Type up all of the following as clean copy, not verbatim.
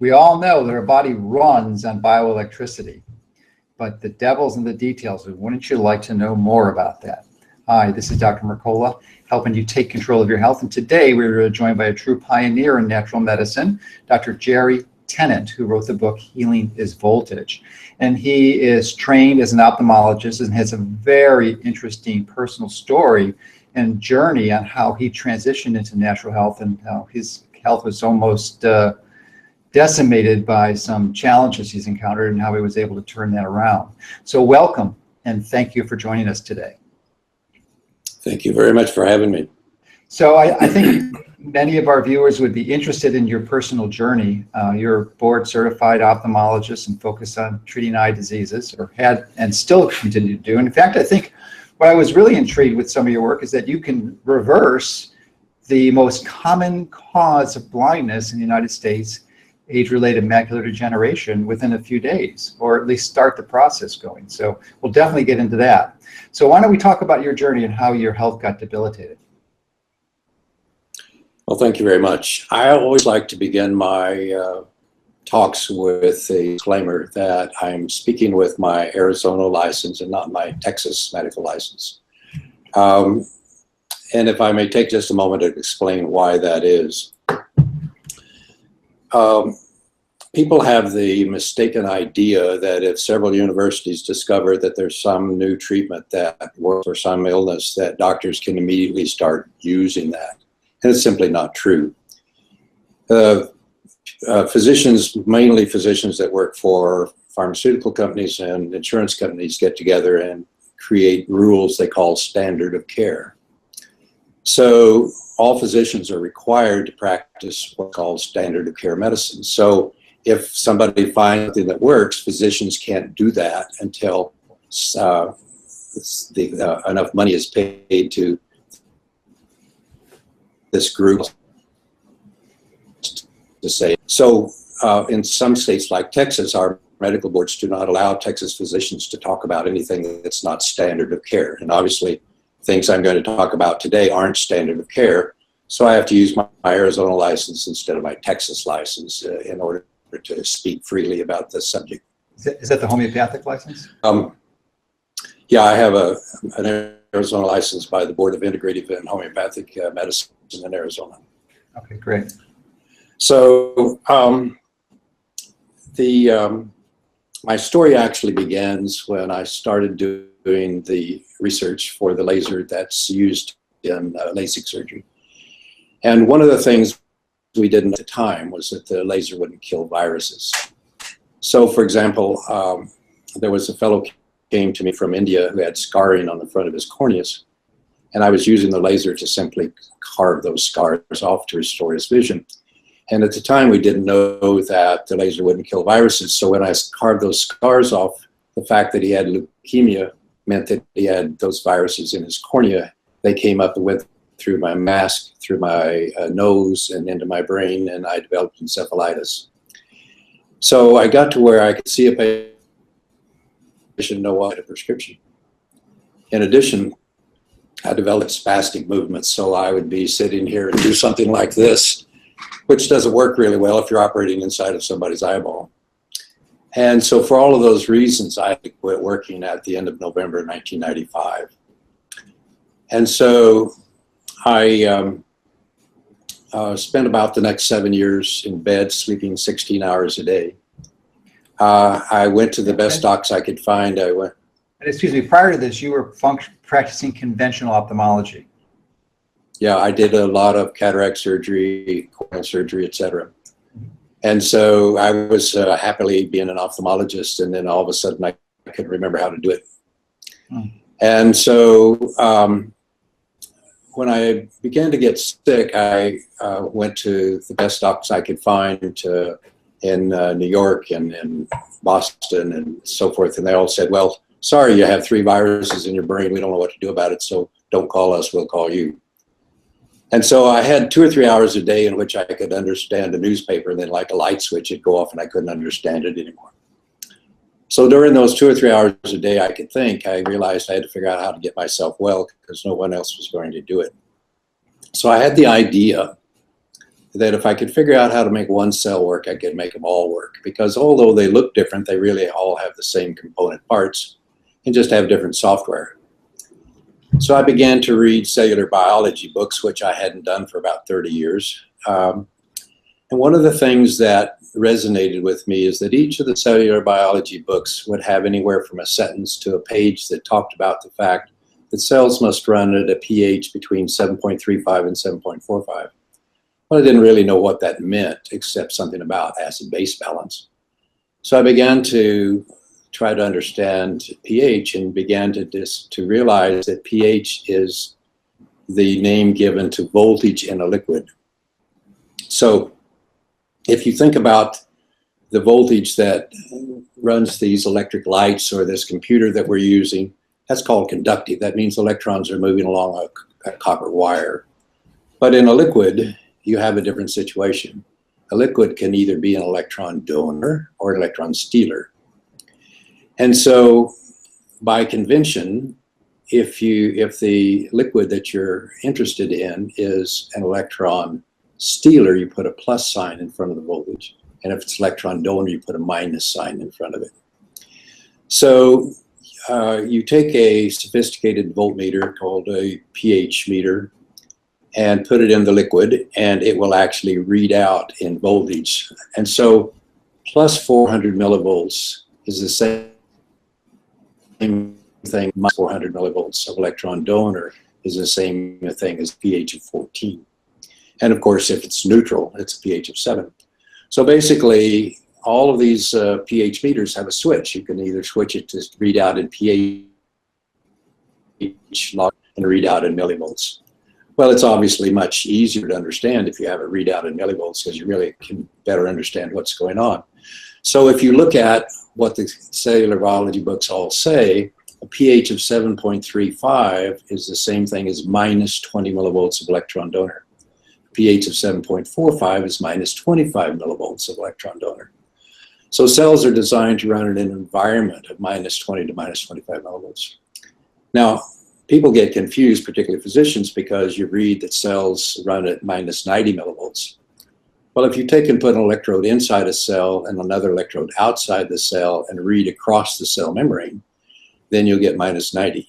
We all know that our body runs on bioelectricity, but the devil's in the details. Wouldn't you like to know more about that? Hi, this is Dr. Mercola, helping you take control of your health. And today we're joined by a true pioneer in natural medicine, Dr. Jerry Tennant, who wrote the book Healing is Voltage. And he is trained as an ophthalmologist and has a very interesting personal story and journey on how he transitioned into natural health and how his health was almost decimated by some challenges he's encountered and how he was able to turn that around. So welcome and thank you for joining us today. Thank you very much for having me. So I think many of our viewers would be interested in your personal journey. You're board certified ophthalmologist and focused on treating eye diseases, or had and still continue to do. And in fact, I think what I was really intrigued with some of your work is that you can reverse the most common cause of blindness in the United States, age-related macular degeneration, within a few days, or at least start the process going. So we'll definitely get into that. So why don't we talk about your journey and how your health got debilitated? Well, thank you very much. I always like to begin my talks with a disclaimer that I'm speaking with my Arizona license and not my Texas medical license. And if I may take just a moment to explain why that is. People have the mistaken idea that if several universities discover that there's some new treatment that works for some illness, that doctors can immediately start using that. And it's simply not true. Physicians, mainly physicians that work for pharmaceutical companies and insurance companies, get together and create rules they call standard of care. So all physicians are required to practice what's called standard of care medicine. So if somebody finds something that works, physicians can't do that until enough money is paid to this group to say. So in some states like Texas, our medical boards do not allow Texas physicians to talk about anything that's not standard of care. And obviously, things I'm going to talk about today aren't standard of care. So I have to use my Arizona license instead of my Texas license in order to speak freely about this subject. Is that the homeopathic license? Yeah, I have an Arizona license by the Board of Integrative and Homeopathic Medicine in Arizona. Okay, great. So my story actually begins when I started doing the research for the laser that's used in LASIK surgery. And one of the things we did at the time was that the laser wouldn't kill viruses. So for example, there was a fellow came to me from India who had scarring on the front of his corneas. And I was using the laser to simply carve those scars off to restore his vision. And at the time, we didn't know that the laser wouldn't kill viruses. So when I carved those scars off, the fact that he had leukemia meant that he had those viruses in his cornea. They came up and went through my mask, through my nose, and into my brain, and I developed encephalitis. So I got to where I could see a patient know I had a prescription. In addition, I developed spastic movements, so I would be sitting here and do something like this, which doesn't work really well if you're operating inside of somebody's eyeball. And so for all of those reasons, I quit working at the end of November 1995. And so I spent about the next 7 years in bed, sleeping 16 hours a day. I went to the best docs I could find. And excuse me, prior to this, you were practicing conventional ophthalmology. Yeah, I did a lot of cataract surgery, corneal surgery, etc. And so I was happily being an ophthalmologist, and then all of a sudden I couldn't remember how to do it. And so when I began to get sick, I went to the best docs I could find in New York and in Boston and so forth. And they all said, well, sorry, you have 3 viruses in your brain. We don't know what to do about it, so don't call us, we'll call you. And so I had 2 or 3 hours a day in which I could understand a newspaper, and then like a light switch, it'd go off and I couldn't understand it anymore. So during those 2 or 3 hours a day I could think, I realized I had to figure out how to get myself well because no one else was going to do it. So I had the idea that if I could figure out how to make one cell work, I could make them all work. Because although they look different, they really all have the same component parts and just have different software. So I began to read cellular biology books, which I hadn't done for about 30 years. And one of the things that resonated with me is that each of the cellular biology books would have anywhere from a sentence to a page that talked about the fact that cells must run at a pH between 7.35 and 7.45. Well, I didn't really know what that meant, except something about acid-base balance. So I began to try to understand pH and began to realize that pH is the name given to voltage in a liquid. So if you think about the voltage that runs these electric lights or this computer that we're using, that's called conductive. That means electrons are moving along a copper wire. But in a liquid, you have a different situation. A liquid can either be an electron donor or an electron stealer. And so by convention, if the liquid that you're interested in is an electron stealer, you put a plus sign in front of the voltage. And if it's electron donor, you put a minus sign in front of it. So you take a sophisticated voltmeter called a pH meter and put it in the liquid, and it will actually read out in voltage. And so plus 400 millivolts is the same thing, minus 400 millivolts of electron donor is the same thing as pH of 14. And of course, if it's neutral, it's a pH of 7. So basically, all of these pH meters have a switch. You can either switch it to read out in pH log and read out in millivolts. Well, it's obviously much easier to understand if you have a readout in millivolts because you really can better understand what's going on. So if you look at what the cellular biology books all say, a pH of 7.35 is the same thing as minus 20 millivolts of electron donor. pH of 7.45 is minus 25 millivolts of electron donor. So cells are designed to run in an environment of minus 20 to minus 25 millivolts. Now, people get confused, particularly physicians, because you read that cells run at minus 90 millivolts. Well, if you take and put an electrode inside a cell and another electrode outside the cell and read across the cell membrane, then you'll get minus 90.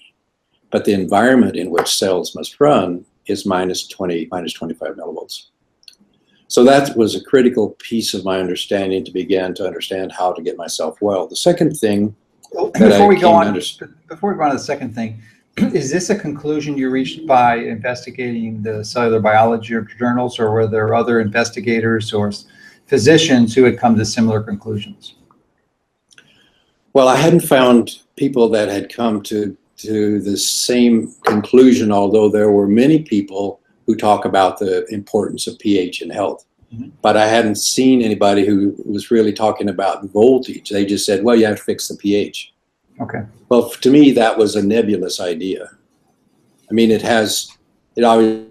But the environment in which cells must run is minus 20, minus 25 millivolts. So that was a critical piece of my understanding to begin to understand how to get myself well. The second thing before we go on to the second thing, is this a conclusion you reached by investigating the cellular biology journals, or were there other investigators or physicians who had come to similar conclusions? Well, I hadn't found people that had come to the same conclusion, although there were many people who talk about the importance of pH in health. Mm-hmm. But I hadn't seen anybody who was really talking about voltage. They just said, well, you have to fix the pH. Okay. Well, to me, that was a nebulous idea. I mean, it obviously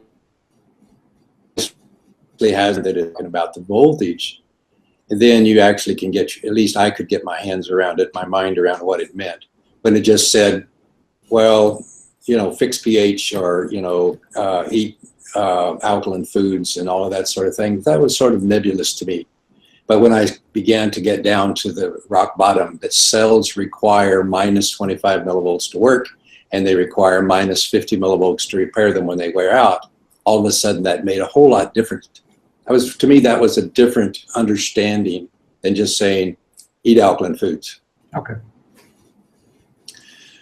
has that it's about the voltage. And then you actually can get, at least I could get my hands around it, my mind around what it meant. When it just said, well, you know, fix pH or, you know, eat alkaline foods and all of that sort of thing, that was sort of nebulous to me. But when I began to get down to the rock bottom, that cells require minus 25 millivolts to work, and they require minus 50 millivolts to repair them when they wear out, all of a sudden that made a whole lot different. To me, that was a different understanding than just saying, eat alkaline foods. Okay.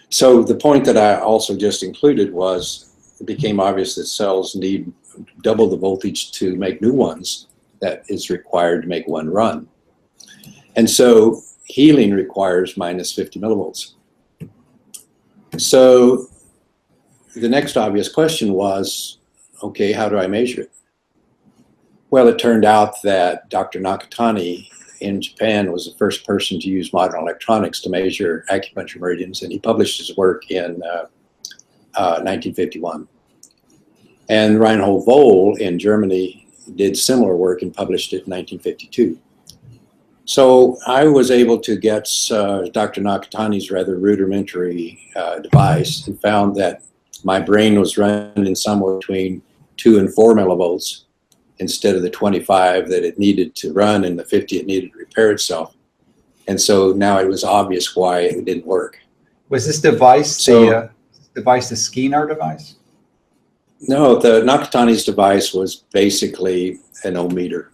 So the point that I also just included was, it became obvious that cells need double the voltage to make new ones that is required to make one run. And so healing requires minus 50 millivolts. So the next obvious question was, okay, how do I measure it? Well, it turned out that Dr. Nakatani in Japan was the first person to use modern electronics to measure acupuncture meridians, and he published his work in 1951. And Reinhold Voll in Germany did similar work and published it in 1952. So I was able to get Dr. Nakatani's rather rudimentary device and found that my brain was running somewhere between 2 and 4 millivolts instead of the 25 that it needed to run and the 50 it needed to repair itself. And so now it was obvious why it didn't work. Was this device the Skenar device? No, the Nakatani's device was basically an ohmmeter.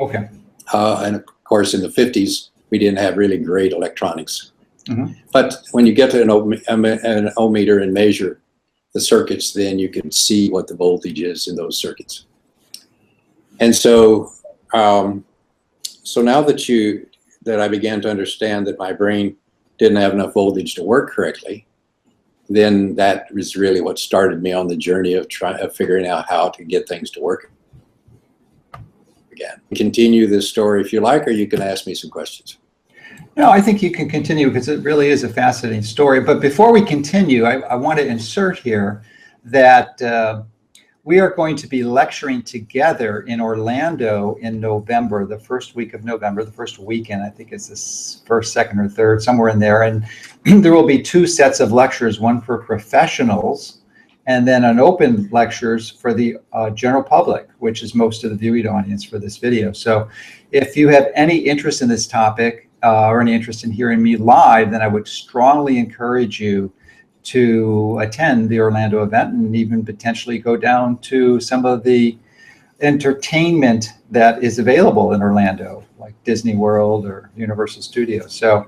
Okay. And of course, in the 50s, we didn't have really great electronics. Mm-hmm. But when you get to an ohmmeter and measure the circuits, then you can see what the voltage is in those circuits. And so, so now that I began to understand that my brain didn't have enough voltage to work correctly, then that was really what started me on the journey of figuring out how to get things to work again. Continue this story if you like, or you can ask me some questions. No, I think you can continue because it really is a fascinating story. But before we continue, I want to insert here that we are going to be lecturing together in Orlando in November, the first week of November, the first weekend. I think it's the first, second, or third, somewhere in there. And there will be two sets of lectures, one for professionals and then an open lectures for the general public, which is most of the viewing audience for this video. So if you have any interest in this topic or any interest in hearing me live, then I would strongly encourage you to attend the Orlando event and even potentially go down to some of the entertainment that is available in Orlando, like Disney World or Universal Studios. So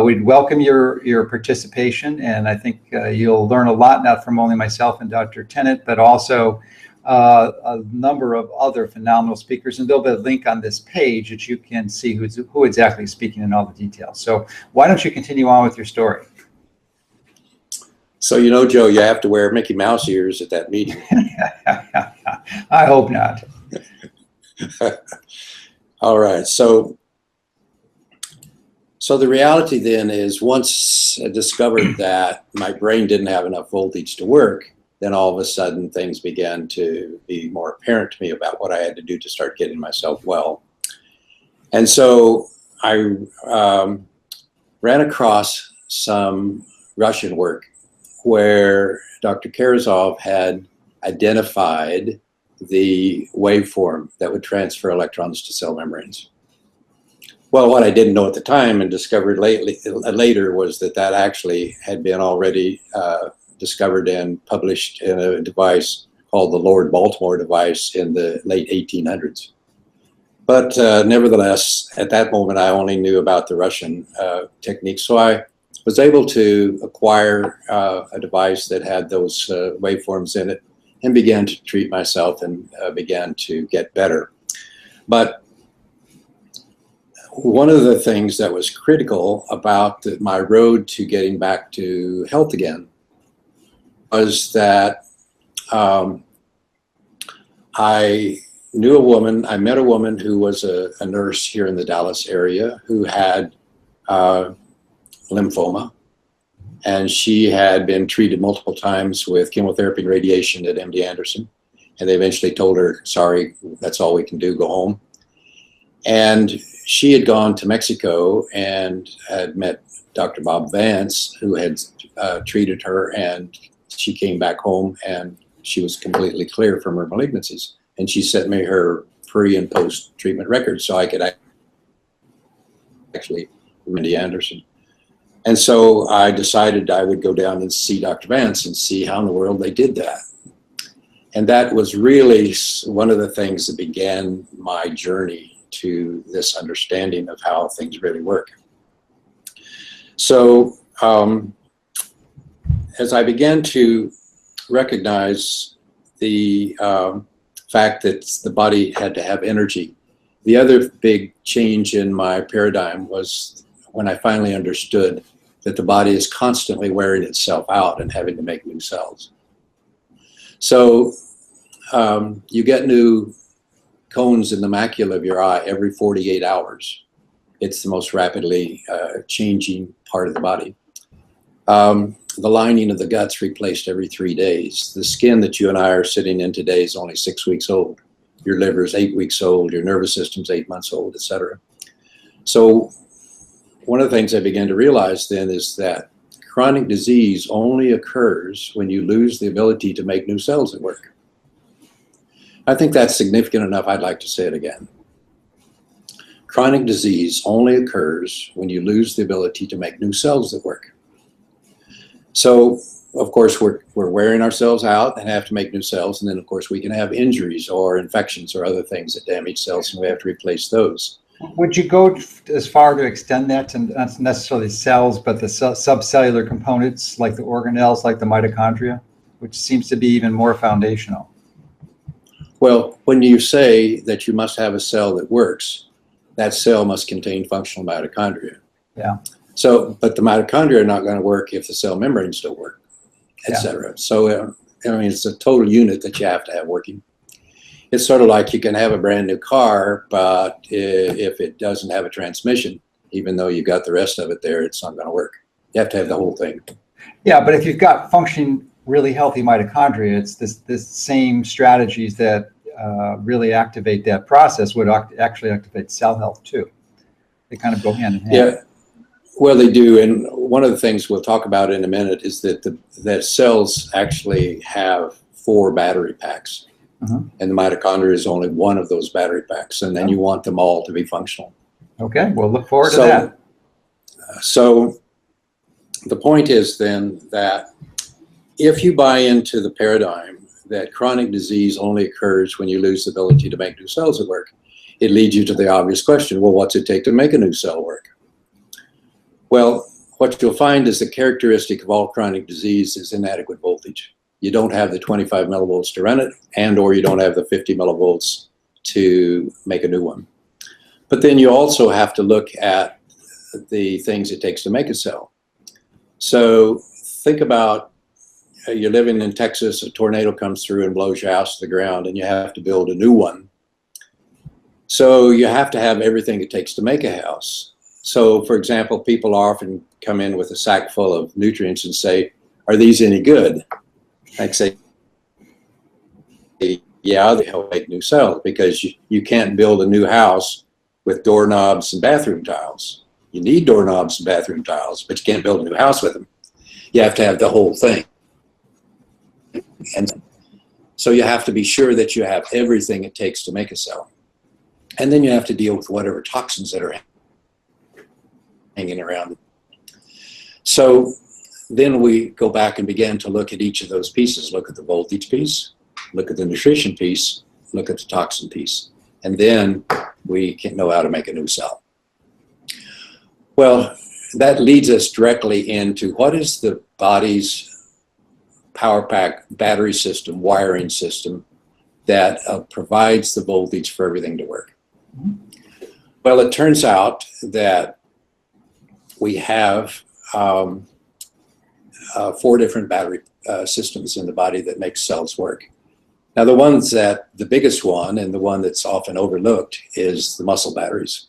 we'd welcome your participation, and I think you'll learn a lot, not from only myself and Dr. Tennant, but also a number of other phenomenal speakers. And there'll be a link on this page that you can see who exactly is speaking in all the details. So why don't you continue on with your story? So, you know, Joe, you have to wear Mickey Mouse ears at that meeting. I hope not. All right. So the reality then is, once I discovered that my brain didn't have enough voltage to work, then all of a sudden things began to be more apparent to me about what I had to do to start getting myself well. And so I ran across some Russian work where Dr. Karazov had identified the waveform that would transfer electrons to cell membranes. Well, what I didn't know at the time and discovered later was that actually had been already discovered and published in a device called the Lord Baltimore device in the late 1800s. But nevertheless, at that moment, I only knew about the Russian technique. So I was able to acquire a device that had those waveforms in it and began to treat myself and began to get better. But one of the things that was critical about my road to getting back to health again was that I met a woman who was a nurse here in the Dallas area who had lymphoma, and she had been treated multiple times with chemotherapy and radiation at MD Anderson, and they eventually told her, sorry, that's all we can do, go home. And she had gone to Mexico and had met Dr. Bob Vance, who had treated her, and she came back home and she was completely clear from her malignancies. And she sent me her pre and post treatment records so I could actually MD Anderson. And so I decided I would go down and see Dr. Vance and see how in the world they did that. And that was really one of the things that began my journey to this understanding of how things really work. So as I began to recognize the fact that the body had to have energy, the other big change in my paradigm was when I finally understood that the body is constantly wearing itself out and having to make new cells. So you get new cones in the macula of your eye every 48 hours. It's the most rapidly changing part of the body. The lining of the gut's replaced every 3 days. The skin that you and I are sitting in today is only 6 weeks old. Your liver is 8 weeks old. Your nervous system's 8 months old, etc. So one of the things I began to realize then is that chronic disease only occurs when you lose the ability to make new cells at work. I think that's significant enough. I'd like to say it again. Chronic disease only occurs when you lose the ability to make new cells that work. So, of course, we're wearing ourselves out and have to make new cells. And then, of course, we can have injuries or infections or other things that damage cells, and we have to replace those. Would you go as far to extend that to not necessarily cells, but the subcellular components like the organelles, like the mitochondria, which seems to be even more foundational? Well, when you say that you must have a cell that works, that cell must contain functional mitochondria. Yeah. So, but the mitochondria are not going to work if the cell membranes don't work, et cetera. So, I mean, it's a total unit that you have to have working. It's sort of like you can have a brand new car, but if it doesn't have a transmission, even though you've got the rest of it there, it's not going to work. You have to have the whole thing. Yeah, but if you've got functioning, really healthy mitochondria, it's this same strategies that really activate that process would actually activate cell health too. They kind of go hand in hand. Yeah, well, they do. And one of the things we'll talk about in a minute is that that cells actually have 4 battery packs. And the mitochondria is only one of those battery packs. And then you want them all to be functional. Okay, we'll look forward to that. So the point is then that if you buy into the paradigm that chronic disease only occurs when you lose the ability to make new cells at work, it leads you to the obvious question, well, what's it take to make a new cell work? Well, what you'll find is the characteristic of all chronic disease is inadequate voltage. You don't have the 25 millivolts to run it, and or you don't have the 50 millivolts to make a new one. But then you also have to look at the things it takes to make a cell. So think about you're living in Texas, a tornado comes through and blows your house to the ground, and you have to build a new one. So you have to have everything it takes to make a house. So, for example, people often come in with a sack full of nutrients and say, are these any good? I'd say, yeah, they help make new cells, because you can't build a new house with doorknobs and bathroom tiles. You need doorknobs and bathroom tiles, but you can't build a new house with them. You have to have the whole thing. And so you have to be sure that you have everything it takes to make a cell. And then you have to deal with whatever toxins that are hanging around. So then we go back and begin to look at each of those pieces. Look at the voltage piece, look at the nutrition piece, look at the toxin piece. And then we can know how to make a new cell. Well, that leads us directly into what is the body's power pack battery system, wiring system that provides the voltage for everything to work. Well, it turns out that we have 4 different battery systems in the body that make cells work. Now, the biggest one and the one that's often overlooked is the muscle batteries.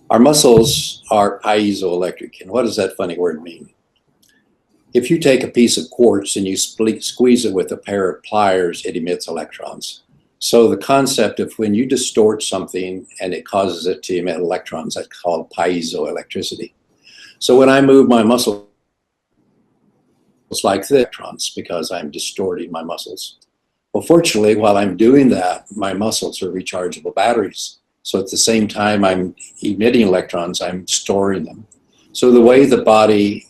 Our muscles are piezoelectric. And what does that funny word mean? If you take a piece of quartz and you squeeze it with a pair of pliers, it emits electrons. So the concept of when you distort something and it causes it to emit electrons, that's called piezoelectricity. So when I move my muscle, it's like the electrons, because I'm distorting my muscles. Well, fortunately, while I'm doing that, my muscles are rechargeable batteries. So at the same time I'm emitting electrons, I'm storing them. So the way the body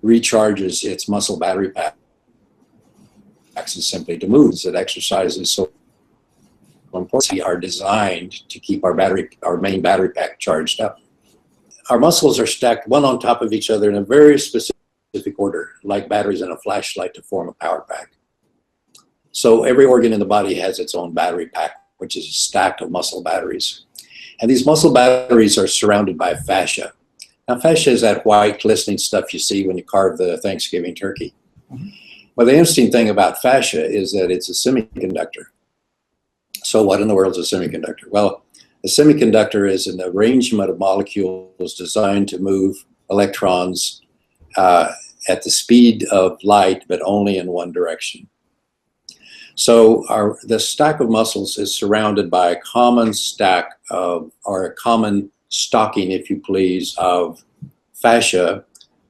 recharges its muscle battery packs is simply to move. That exercise is so important. We are designed to keep our main battery pack charged up. Our muscles are stacked one on top of each other in a very specific order, like batteries in a flashlight to form a power pack. So every organ in the body has its own battery pack, which is a stack of muscle batteries. And these muscle batteries are surrounded by fascia. Now, fascia is that white glistening stuff you see when you carve the Thanksgiving turkey. Well, the interesting thing about fascia is that it's a semiconductor. So what in the world is a semiconductor? Well, a semiconductor is an arrangement of molecules designed to move electrons at the speed of light, but only in one direction. So the stack of muscles is surrounded by a common stack of, or a common stocking, if you please, of fascia,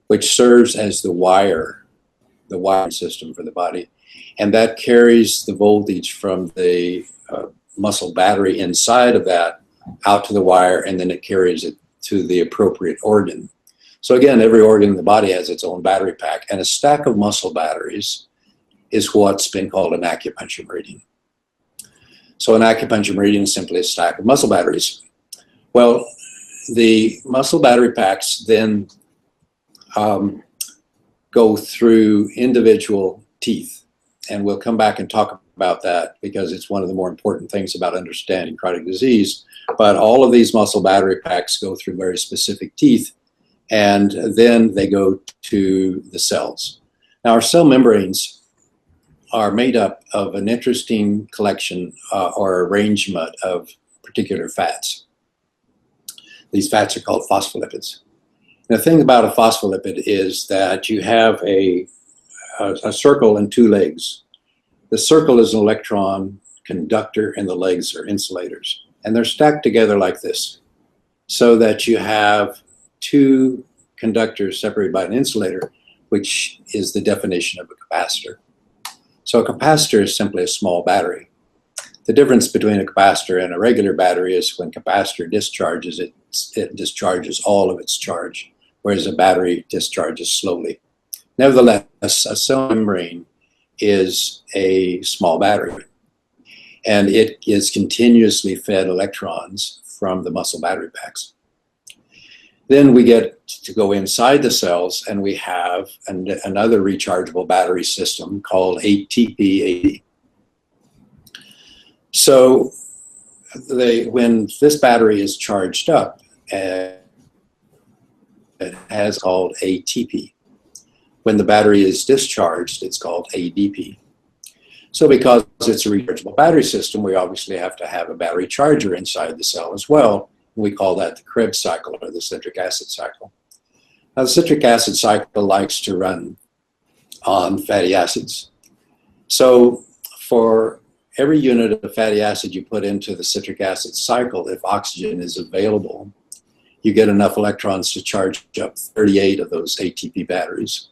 which serves as the wiring system for the body. and that carries the voltage from the muscle battery inside of that out to the wire, and then it carries it to the appropriate organ. So again, every organ in the body has its own battery pack, and a stack of muscle batteries is what's been called an acupuncture meridian. So an acupuncture meridian is simply a stack of muscle batteries. Well, the muscle battery packs then go through individual teeth, and we'll come back and talk about that because it's one of the more important things about understanding chronic disease. But all of these muscle battery packs go through very specific teeth, and then they go to the cells. Now, our cell membranes are made up of an interesting collection or arrangement of particular fats. These fats are called phospholipids. The thing about a phospholipid is that you have a circle and two legs. The circle is an electron conductor and the legs are insulators. And they're stacked together like this, so that you have two conductors separated by an insulator, which is the definition of a capacitor. So a capacitor is simply a small battery. The difference between a capacitor and a regular battery is when capacitor discharges, it discharges all of its charge, whereas a battery discharges slowly. Nevertheless, a cell membrane is a small battery, and it is continuously fed electrons from the muscle battery packs. Then we get to go inside the cells, and we have another rechargeable battery system called ATP-AD. So when this battery is charged up, it has called ATP. When the battery is discharged, it's called ADP. So because it's a rechargeable battery system, we obviously have to have a battery charger inside the cell as well. We call that the Krebs cycle, or the citric acid cycle. Now, the citric acid cycle likes to run on fatty acids. So for every unit of fatty acid you put into the citric acid cycle, if oxygen is available, you get enough electrons to charge up 38 of those ATP batteries.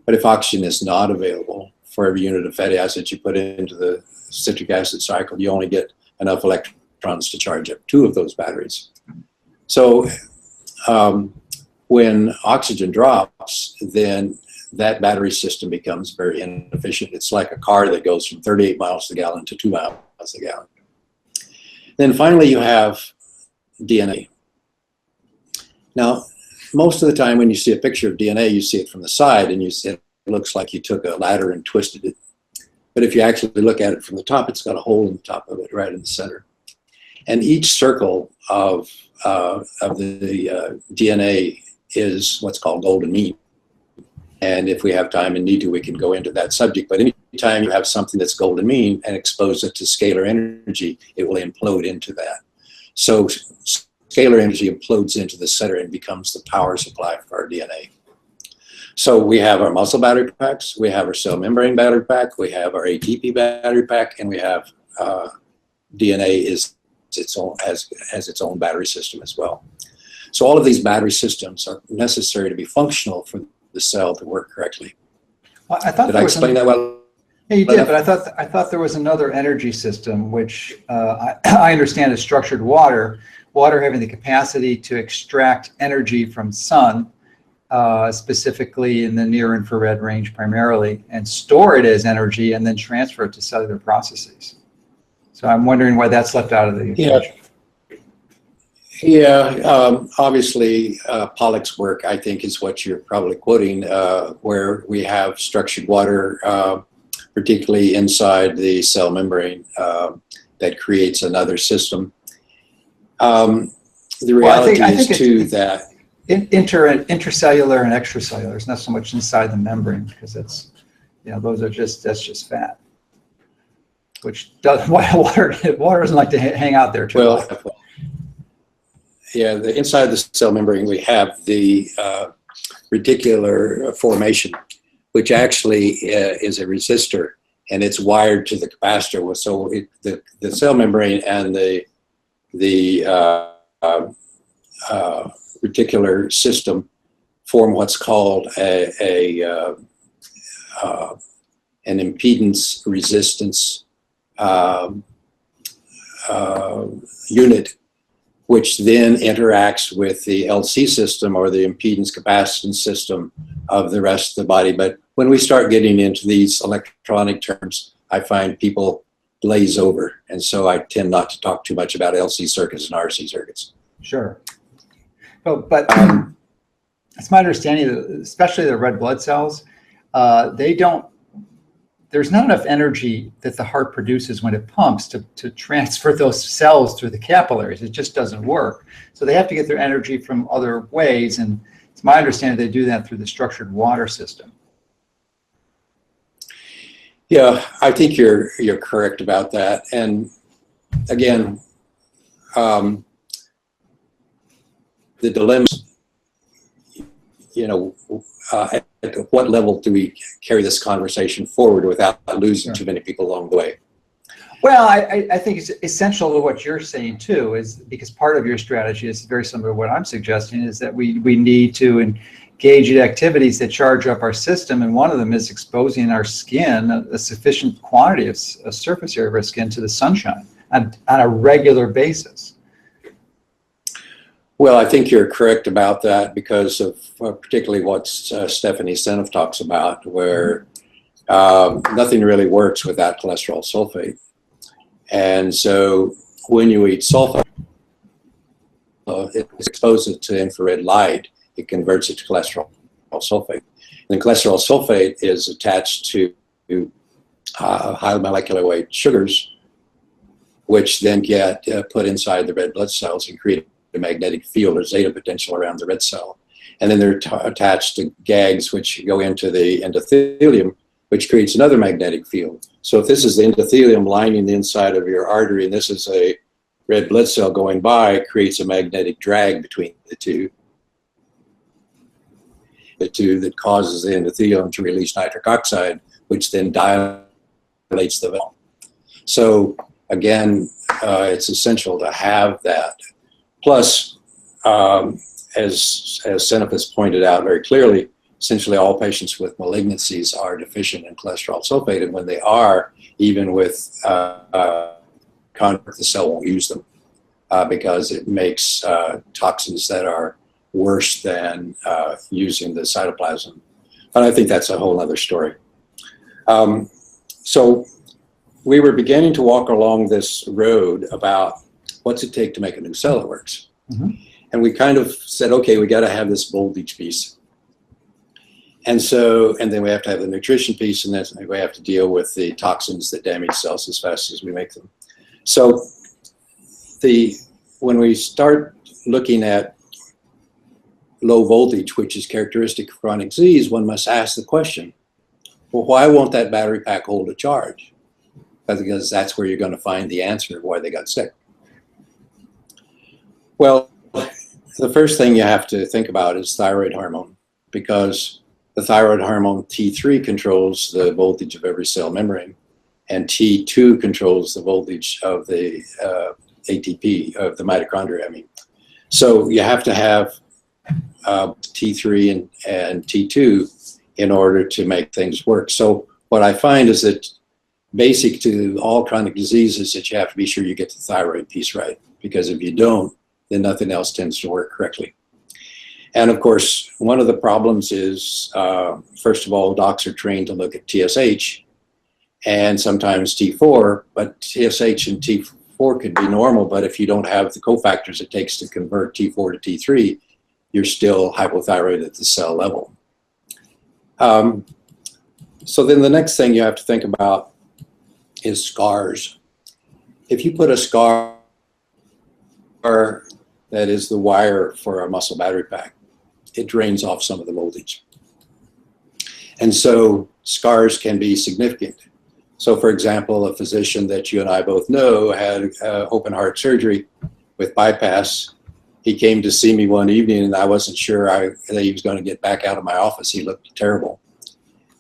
But if oxygen is not available, for every unit of fatty acids you put into the citric acid cycle, you only get enough electrons to charge up 2 of those batteries. So when oxygen drops, then that battery system becomes very inefficient. It's like a car that goes from 38 miles a gallon to 2 miles a gallon. Then finally you have DNA. Now, most of the time when you see a picture of DNA, you see it from the side, and you see it looks like you took a ladder and twisted it. But if you actually look at it from the top, it's got a hole in the top of it, right in the center. And each circle of the DNA is what's called golden mean. And if we have time and need to, we can go into that subject. But anytime you have something that's golden mean and expose it to scalar energy, it will implode into that. So scalar energy implodes into the center and becomes the power supply for our DNA. So we have our muscle battery packs, we have our cell membrane battery pack, we have our ATP battery pack, and we have DNA has its own battery system as well. So all of these battery systems are necessary to be functional for the cell to work correctly. Well, did I explain that well? Yeah, you did, but I thought there was another energy system which I understand is structured water having the capacity to extract energy from sun, specifically in the near infrared range primarily, and store it as energy and then transfer it to cellular processes. So I'm wondering why that's left out of the equation. Yeah, obviously Pollack's work, I think, is what you're probably quoting, where we have structured water, particularly inside the cell membrane, that creates another system. The reality is too that intercellular and extracellular. It's not so much inside the membrane, because that's, that's just fat. Which does water doesn't like to hang out there too long. Yeah, inside the cell membrane we have the reticular formation, which actually is a resistor, and it's wired to the capacitor. So the cell membrane and the reticular system form what's called a an impedance resistance unit, which then interacts with the LC system or the impedance capacitance system of the rest of the body. But when we start getting into these electronic terms, I find people glaze over. And so I tend not to talk too much about LC circuits and RC circuits. Sure. But it's my understanding that especially the red blood cells, there's not enough energy that the heart produces when it pumps to transfer those cells through the capillaries. It just doesn't work. So they have to get their energy from other ways. And it's my understanding they do that through the structured water system. Yeah, I think you're correct about that. And again, the dilemma, at what level do we carry this conversation forward without losing too many people along the way? Well, I think it's essential to what you're saying too, is because part of your strategy is very similar to what I'm suggesting, is that we need to engage in activities that charge up our system, and one of them is exposing our skin, a sufficient quantity of surface area of our skin, to the sunshine on a regular basis. Well, I think you're correct about that because of particularly what Stephanie Seneff talks about, where nothing really works without cholesterol sulfate. And so when you eat sulfate, it exposes it to infrared light. It converts it to cholesterol sulfate. And cholesterol sulfate is attached to high molecular weight sugars, which then get put inside the red blood cells and create a magnetic field or zeta potential around the red cell. And then they're attached to gags, which go into the endothelium, which creates another magnetic field. So if this is the endothelium lining the inside of your artery, and this is a red blood cell going by, it creates a magnetic drag between the two that causes the endothelium to release nitric oxide, which then dilates the valve. So again, it's essential to have that. Plus, as Seneff has pointed out very clearly, essentially all patients with malignancies are deficient in cholesterol sulfate, and when they are, even with contact, the cell won't use them because it makes toxins that are worse than using the cytoplasm. But I think that's a whole other story. So we were beginning to walk along this road about what's it take to make a new cell that works. Mm-hmm. And we kind of said, okay, we got to have this voltage piece. And then we have to have the nutrition piece, and then we have to deal with the toxins that damage cells as fast as we make them. So when we start looking at low voltage, which is characteristic of chronic disease, one must ask the question, well, why won't that battery pack hold a charge? Because that's where you're going to find the answer of why they got sick. Well, the first thing you have to think about is thyroid hormone, because the thyroid hormone T3 controls the voltage of every cell membrane, and T2 controls the voltage of the ATP, of the mitochondria, I mean. So you have to have T3 and T2 in order to make things work. So what I find is that basic to all chronic diseases that you have to be sure you get the thyroid piece right, because if you don't, then nothing else tends to work correctly. And of course, one of the problems is, first of all, docs are trained to look at TSH and sometimes T4, but TSH and T4 could be normal, but if you don't have the cofactors it takes to convert T4 to T3, you're still hypothyroid at the cell level. So then the next thing you have to think about is scars. If you put a scar that is the wire for a muscle battery pack, it drains off some of the voltage. And so scars can be significant. So for example, a physician that you and I both know had open heart surgery with bypass. He came to see me one evening and I wasn't sure that he was going to get back out of my office. He looked terrible.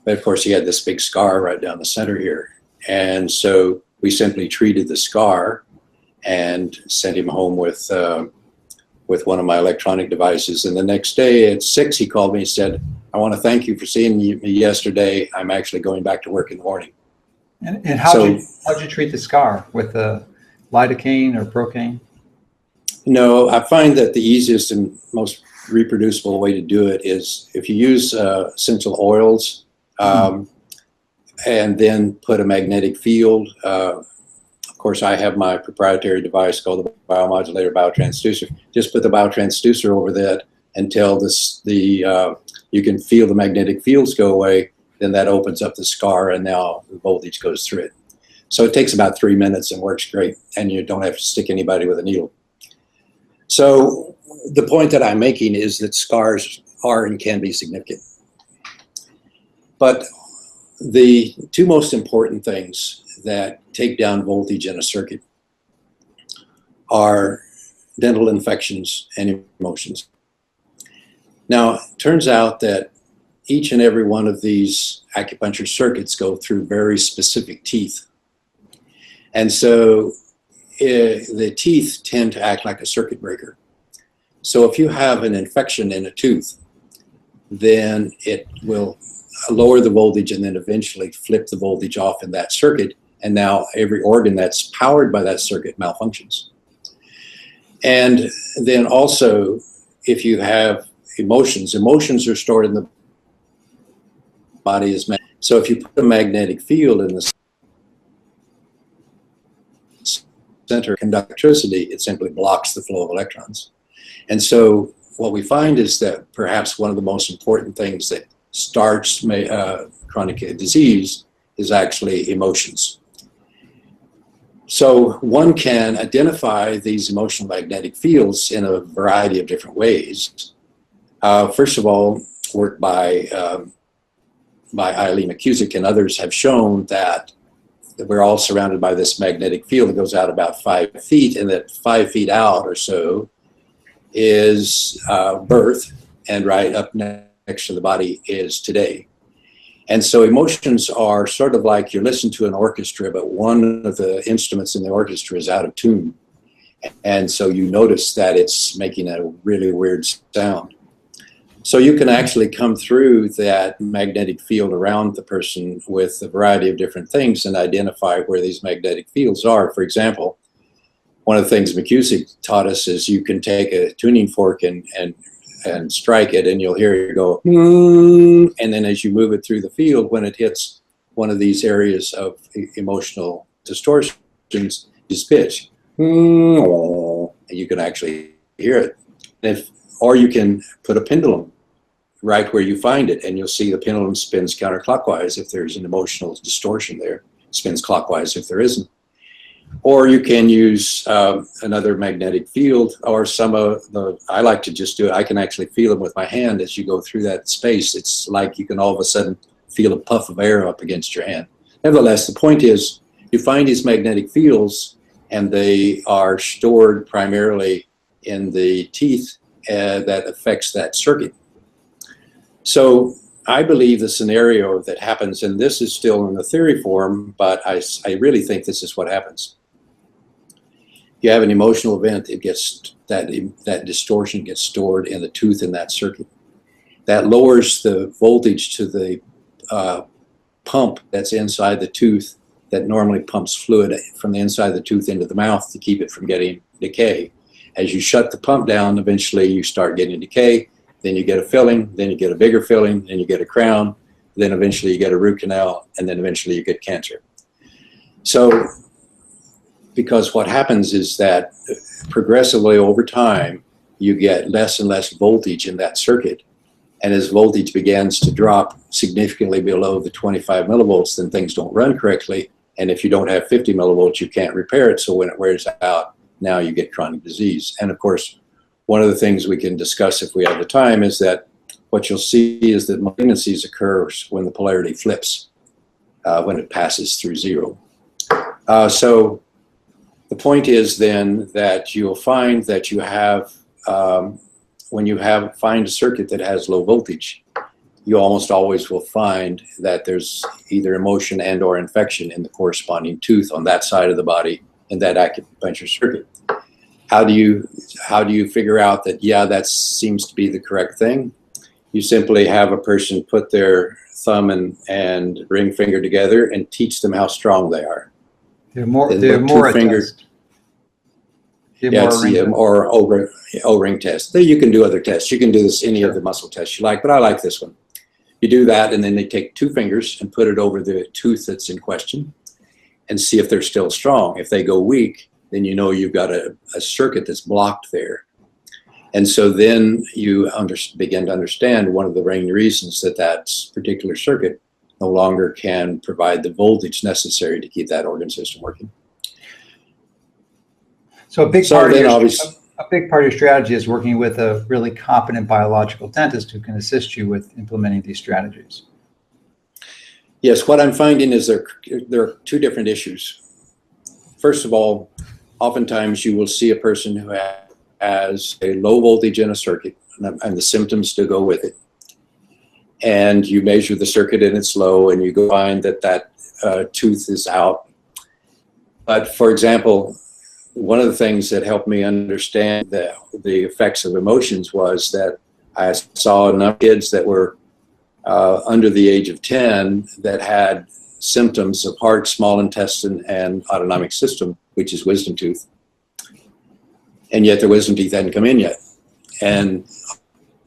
But of course he had this big scar right down the center here. And so we simply treated the scar and sent him home with one of my electronic devices. And the next day at 6, he called me and said, I want to thank you for seeing me yesterday. I'm actually going back to work in the morning. And how'd you treat the scar? With the lidocaine or procaine? No, I find that the easiest and most reproducible way to do it is if you use essential oils and then put a magnetic field. Of course, I have my proprietary device called the biomodulator biotransducer. Just put the biotransducer over that until you can feel the magnetic fields go away. Then that opens up the scar, and now the voltage goes through it. So it takes about 3 minutes and works great, and you don't have to stick anybody with a needle. So the point that I'm making is that scars are and can be significant. But the two most important things that take down voltage in a circuit are dental infections and emotions. Now, it turns out that each and every one of these acupuncture circuits go through very specific teeth. And so the teeth tend to act like a circuit breaker. So if you have an infection in a tooth, then it will lower the voltage and then eventually flip the voltage off in that circuit. And now every organ that's powered by that circuit malfunctions. And then also, if you have emotions are stored in the body as magnetic. So if you put a magnetic field in the center of conductivity, it simply blocks the flow of electrons. And so what we find is that perhaps one of the most important things that starts chronic disease is actually emotions. So one can identify these emotional magnetic fields in a variety of different ways. First of all, work by Eileen McCusick and others have shown that we're all surrounded by this magnetic field that goes out about 5 feet, and that 5 feet out or so is birth, and right up next to the body is today. And so emotions are sort of like you're listening to an orchestra, but one of the instruments in the orchestra is out of tune. And so you notice that it's making a really weird sound. So you can actually come through that magnetic field around the person with a variety of different things and identify where these magnetic fields are. For example, one of the things McCusick taught us is you can take a tuning fork and strike it, and you'll hear it go, and then as you move it through the field, when it hits one of these areas of emotional distortions, is pitch. And you can actually hear it. Or you can put a pendulum right where you find it, and you'll see the pendulum spins counterclockwise if there's an emotional distortion there, spins clockwise if there isn't. Or you can use another magnetic field, or some of the, I like to just do it, I can actually feel them with my hand as you go through that space. It's like you can all of a sudden feel a puff of air up against your hand. Nevertheless, the point is you find these magnetic fields, and they are stored primarily in the teeth that affects that circuit. So I believe the scenario that happens, and this is still in the theory form, but I really think this is what happens. You have an emotional event, it gets that distortion gets stored in the tooth in that circuit. That lowers the voltage to the pump that's inside the tooth that normally pumps fluid from the inside of the tooth into the mouth to keep it from getting decay. As you shut the pump down, eventually you start getting decay, then you get a filling, then you get a bigger filling, then you get a crown, then eventually you get a root canal, and then eventually you get cancer. So, because what happens is that progressively over time, you get less and less voltage in that circuit. And as voltage begins to drop significantly below the 25 millivolts, then things don't run correctly. And if you don't have 50 millivolts, you can't repair it. So when it wears out, now you get chronic disease. And of course, one of the things we can discuss if we have the time is that what you'll see is that malignancies occur when the polarity flips, when it passes through zero. So the point is then that you'll find that you have, when you find a circuit that has low voltage, you almost always will find that there's either emotion and or infection in the corresponding tooth on that side of the body in that acupuncture circuit. How do you figure out that, yeah, that seems to be the correct thing? you simply have a person put their thumb and ring finger together and teach them how strong they are. They're more two fingers. Yeah, it's the or O-ring test. Then you can do other tests. You can do this any of the muscle tests you like, but I like this one. You do that, and then they take 2 fingers and put it over the tooth that's in question and see if they're still strong. If they go weak, then you know you've got a circuit that's blocked there. And so then you begin to understand one of the main reasons that particular circuit no longer can provide the voltage necessary to keep that organ system working. So a big part of your strategy is working with a really competent biological dentist who can assist you with implementing these strategies. Yes, what I'm finding is there are 2 different issues. First of all, oftentimes you will see a person who has a low voltage in a circuit and the symptoms to go with it. And you measure the circuit and it's low, and you go find that tooth is out. But for example, one of the things that helped me understand the effects of emotions was that I saw enough kids that were under the age of 10 that had symptoms of heart, small intestine, and autonomic system, which is wisdom tooth. And yet their wisdom teeth hadn't come in yet. And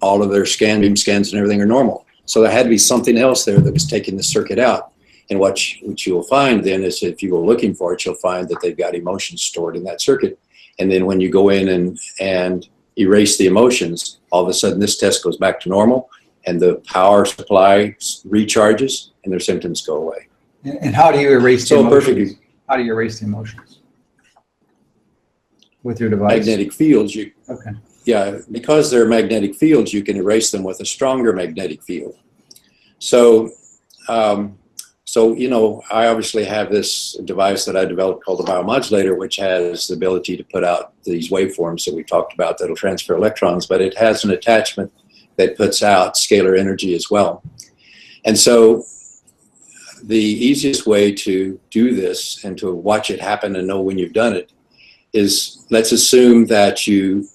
all of their beam scans and everything are normal. So there had to be something else there that was taking the circuit out. And what you'll find then is if you go looking for it, you'll find that they've got emotions stored in that circuit. And then when you go in and erase the emotions, all of a sudden this test goes back to normal and the power supply recharges and their symptoms go away. And how do you erase the emotions? How do you erase the emotions? With your device? Magnetic fields. Okay. Yeah, because they're magnetic fields, you can erase them with a stronger magnetic field. So, you know, I obviously have this device that I developed called the biomodulator, which has the ability to put out these waveforms that we talked about that'll transfer electrons, but it has an attachment that puts out scalar energy as well. And so the easiest way to do this and to watch it happen and know when you've done it is, let's assume that you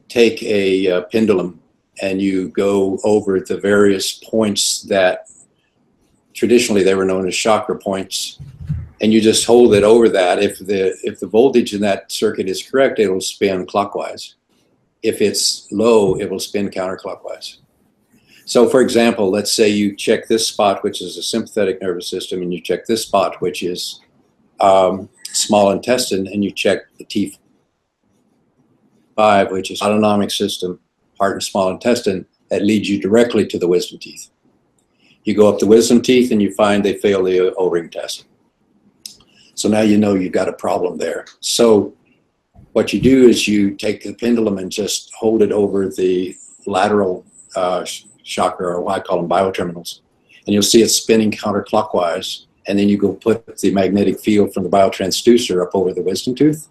take a pendulum and you go over the various points that traditionally they were known as chakra points, and you just hold it over that. If the voltage in that circuit is correct, it will spin clockwise. If it's low, it will spin counterclockwise. So for example, let's say you check this spot, which is a sympathetic nervous system, and you check this spot, which is small intestine, and you check the T5, which is autonomic system, heart and small intestine, that leads you directly to the wisdom teeth. You go up the wisdom teeth and you find they fail the O-ring test. So now you know you've got a problem there. So what you do is you take the pendulum and just hold it over the lateral chakra, or what I call them bioterminals, and you'll see it spinning counterclockwise. And then you go put the magnetic field from the biotransducer up over the wisdom tooth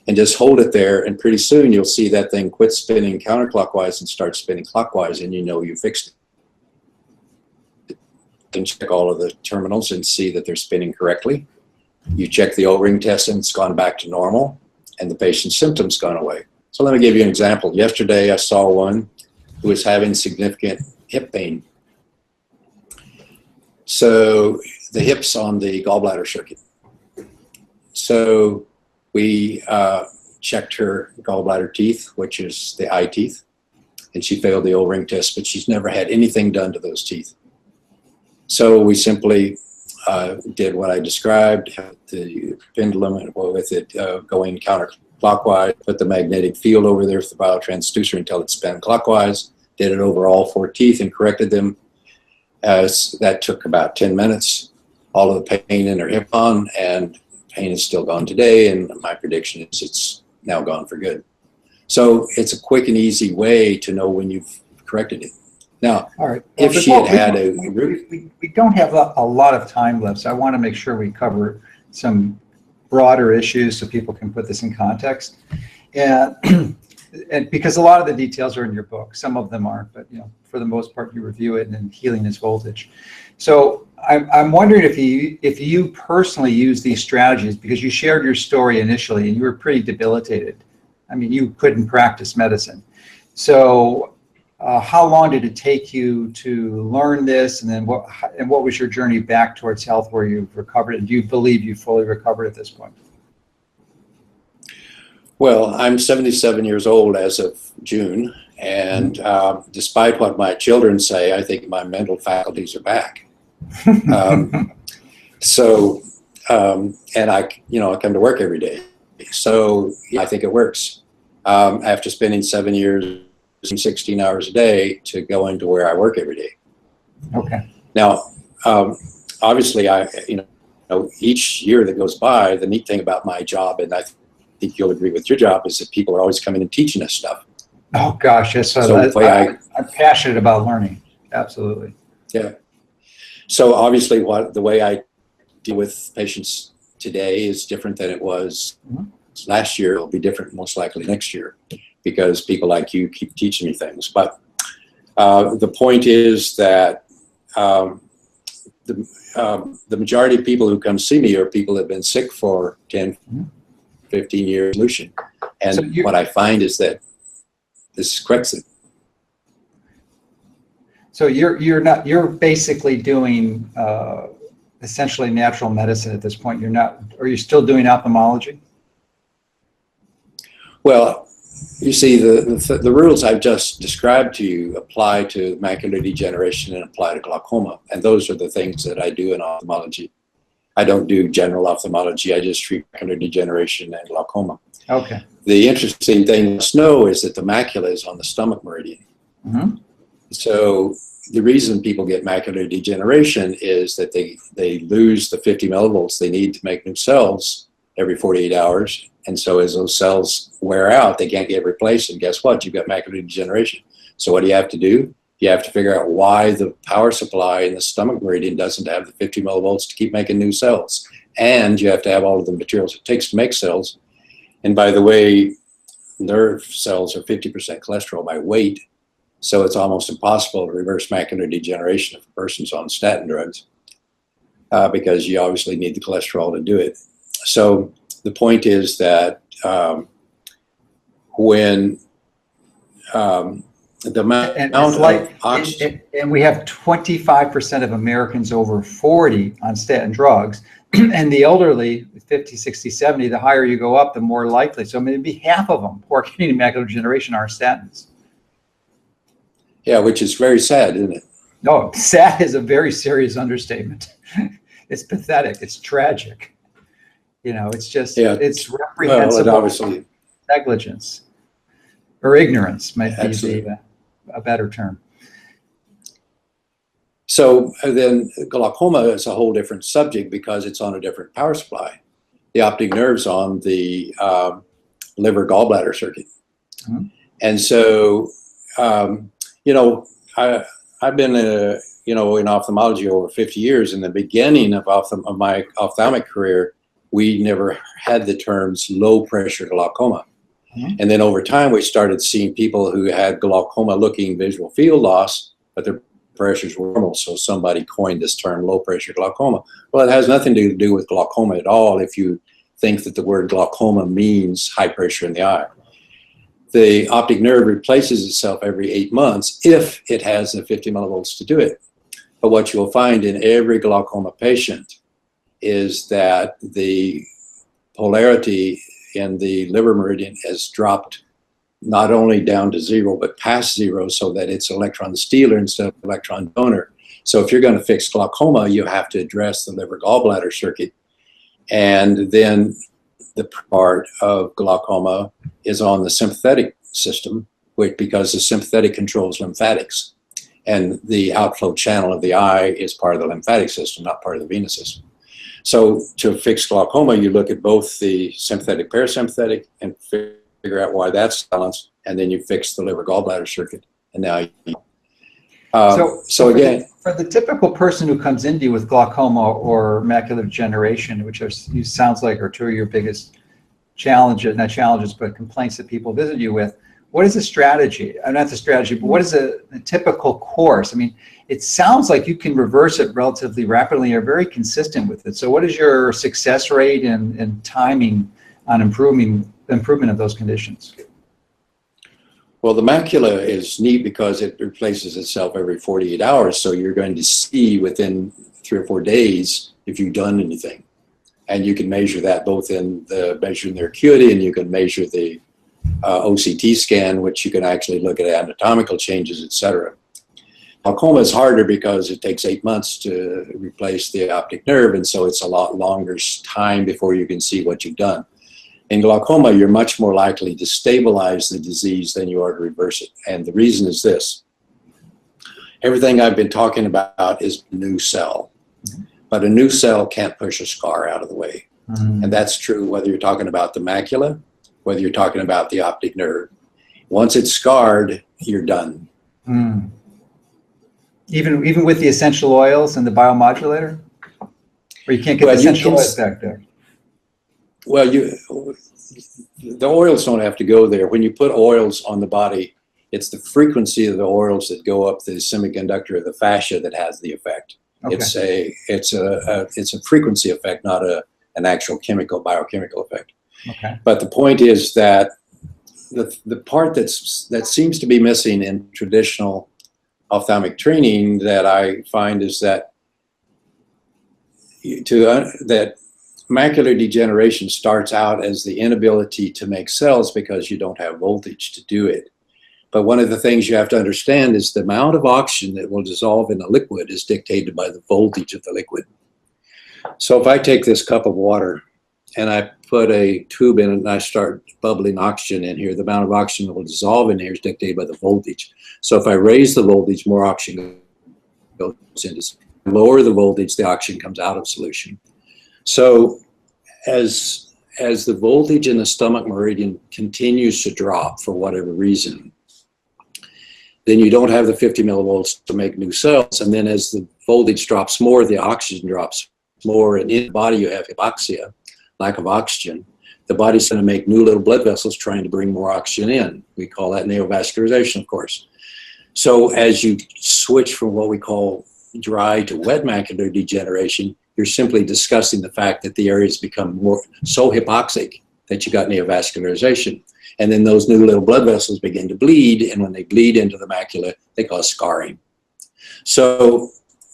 and just hold it there, and pretty soon you'll see that thing quit spinning counterclockwise and start spinning clockwise, and you know you fixed it. You can check all of the terminals and see that they're spinning correctly. You check the O-ring test and it's gone back to normal, and the patient's symptoms gone away. So let me give you an example. Yesterday I saw one who was having significant hip pain. So the hip's on the gallbladder circuit. So we checked her gallbladder teeth, which is the eye teeth, and she failed the O-ring test, but she's never had anything done to those teeth. So we simply did what I described, the pendulum with it going counterclockwise, put the magnetic field over there with the biotransducer until it spun clockwise, did it over all 4 teeth and corrected them. That took about 10 minutes. All of the pain in her hip gone, and pain is still gone today, and my prediction is it's now gone for good. So it's a quick and easy way to know when you've corrected it. Now, all right. If she had we don't have a lot of time left, so I want to make sure we cover some broader issues so people can put this in context. And because a lot of the details are in your book, some of them aren't, but you know, for the most part, you review it, and healing is voltage. So I'm wondering if you personally use these strategies, because you shared your story initially and you were pretty debilitated. I mean, you couldn't practice medicine. So how long did it take you to learn this, and then what was your journey back towards health where you've recovered, and do you believe you fully recovered at this point? Well, I'm 77 years old as of June, and despite what my children say, I think my mental faculties are back. And I come to work every day. So I think it works. After spending 7 years, 16 hours a day to go into where I work every day. Okay. Now, obviously, each year that goes by, the neat thing about my job, and I think you'll agree with your job, is that people are always coming and teaching us stuff. Oh gosh, yes. I'm passionate about learning. Absolutely. Yeah. So obviously, the way I deal with patients today is different than it was last year. It'll be different most likely next year, because people like you keep teaching me things. But the point is that the majority of people who come see me are people that have been sick for 10, 15 years. And so what I find is that this corrects it. So you're basically doing essentially natural medicine at this point. Are you still doing ophthalmology? Well, you see, the rules I've just described to you apply to macular degeneration and apply to glaucoma. And those are the things that I do in ophthalmology. I don't do general ophthalmology. I just treat macular degeneration and glaucoma. Okay. The interesting thing to know is that the macula is on the stomach meridian. So the reason people get macular degeneration is that they lose the 50 millivolts they need to make new cells every 48 hours. And so as those cells wear out, they can't get replaced. And guess what? You've got macular degeneration. So what do you have to do? You have to figure out why the power supply in the stomach meridian doesn't have the 50 millivolts to keep making new cells. And you have to have all of the materials it takes to make cells. And by the way, nerve cells are 50% cholesterol by weight. So it's almost impossible to reverse macular degeneration if a person's on statin drugs, because you obviously need the cholesterol to do it. So the point is that when the amount of oxygen, and we have 25% of Americans over 40 on statin drugs, and the elderly, 50, 60, 70, the higher you go up, the more likely. So maybe half of them who are getting macular degeneration are statins. Yeah, which is very sad, isn't it? No, sad is a very serious understatement. It's pathetic. It's tragic. It's just, it's reprehensible. Obviously, negligence or ignorance might be a better term. So then glaucoma is a whole different subject because it's on a different power supply. The optic nerve's on the liver gallbladder circuit. And so, I've been, in ophthalmology over 50 years. In the beginning of my ophthalmic career, we never had the terms low pressure glaucoma. And then over time, we started seeing people who had glaucoma looking visual field loss, but their pressures were normal. So somebody coined this term low pressure glaucoma. Well, it has nothing to do with glaucoma at all if you think that the word glaucoma means high pressure in the eye. The optic nerve replaces itself every 8 months if it has the 50 millivolts to do it. But what you'll find in every glaucoma patient is that the polarity in the liver meridian has dropped not only down to 0, but past 0, so that it's electron stealer instead of electron donor. So if you're going to fix glaucoma, you have to address the liver gallbladder circuit. And then the part of glaucoma is on the sympathetic system, because the sympathetic controls lymphatics. And the outflow channel of the eye is part of the lymphatic system, not part of the venous system. So to fix glaucoma, you look at both the sympathetic, parasympathetic, and figure out why that's balanced, and then you fix the liver gallbladder circuit. And now so again, for the typical person who comes into you with glaucoma or macular degeneration, which sounds like are two of your biggest challenges, not challenges, but complaints that people visit you with, what is the strategy? Not the strategy, but what is a typical course? I mean, it sounds like you can reverse it relatively rapidly. You're very consistent with it. So what is your success rate and timing on improvement of those conditions? Well, the macula is neat because it replaces itself every 48 hours. So you're going to see within 3 or 4 days if you've done anything. And you can measure that both in measuring their acuity, and you can measure the OCT scan, which you can actually look at anatomical changes, etc. Glaucoma is harder because it takes 8 months to replace the optic nerve, and so it's a lot longer time before you can see what you've done. In glaucoma, you're much more likely to stabilize the disease than you are to reverse it. And the reason is this. Everything I've been talking about is a new cell, but a new cell can't push a scar out of the way. And that's true whether you're talking about the macula, whether you're talking about the optic nerve. Once it's scarred, you're done. Even with the essential oils and the biomodulator? Or you can't get the essential oils back there? Well, the oils don't have to go there. When you put oils on the body, it's the frequency of the oils that go up the semiconductor of the fascia that has the effect. Okay. It's a frequency effect, not an actual biochemical effect. Okay. But the point is that the part that seems to be missing in traditional ophthalmic training that I find is that that macular degeneration starts out as the inability to make cells because you don't have voltage to do it. But one of the things you have to understand is the amount of oxygen that will dissolve in a liquid is dictated by the voltage of the liquid. So if I take this cup of water and I put a tube in it and I start bubbling oxygen in here, the amount of oxygen that will dissolve in here is dictated by the voltage. So if I raise the voltage, more oxygen goes into. Lower the voltage, the oxygen comes out of solution. So as the voltage in the stomach meridian continues to drop for whatever reason, then you don't have the 50 millivolts to make new cells. And then as the voltage drops more, the oxygen drops more. And in the body, you have hypoxia, lack of oxygen. The body's going to make new little blood vessels trying to bring more oxygen in. We call that neovascularization, of course. So as you switch from what we call dry to wet macular degeneration, you're simply discussing the fact that the areas become so hypoxic that you got neovascularization. And then those new little blood vessels begin to bleed, and when they bleed into the macula, they cause scarring. So